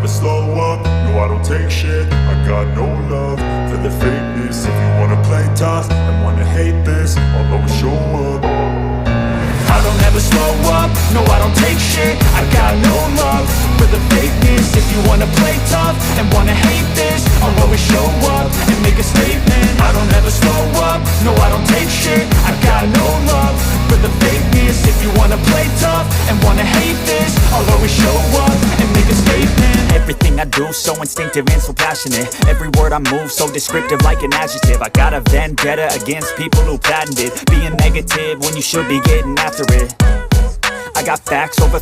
never slow up, no I don't take shit. I got no love for the fakeness. If you wanna play tough and wanna hate this, I'll always show up. I don't ever slow up, no I don't take shit. I got no love for the fakeness. If you wanna play tough and wanna hate this, I'll always show up and make a statement. I don't ever slow up, no I don't take shit. I got no love for the fakeness. If you wanna play tough and wanna hate this, I'll always show up and make a statement. Everything I do so instinctive and so passionate. Every word I move so descriptive like an adjective. I got a vendetta against people who patented being negative when you should be getting after it. I got facts over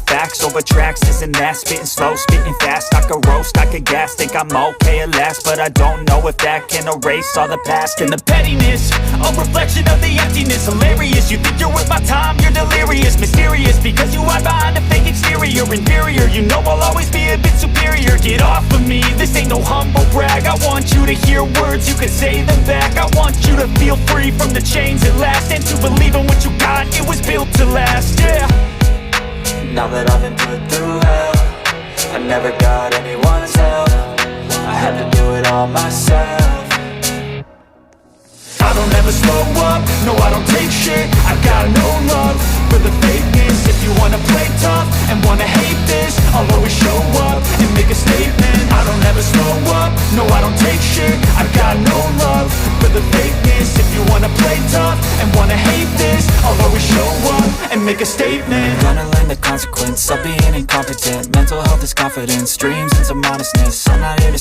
tracks, this and that. Spitting slow, spitting fast. I could roast, I could gas. Think I'm okay at last, but I don't know if that can erase all the past. And the pettiness, a reflection of the emptiness. Hilarious, you think you're worth my time, you're delirious. Mysterious, because you hide behind a fake exterior. Inferior, you know I'll always be a bit superior. Get off of me, this ain't no humble brag. I want you to hear words, you can say them back. I want you to feel free from the chains at last, and to believe in what you got, it was built to last, yeah. Now that I've been put through hell, I never got anyone's help. I had to do it all myself. I don't ever slow up, no I don't take shit. I got no love for the fakeness. If you wanna play tough and wanna hate this, I'll always show up and make a statement. I don't ever slow up, no I don't take shit. I got no love for the fakeness. If you wanna play tough and wanna hate this, I'll always show up and make a statement. Gonna learn the consequence of being incompetent. Mental health is confidence, dreams and some honestness. I'm not here to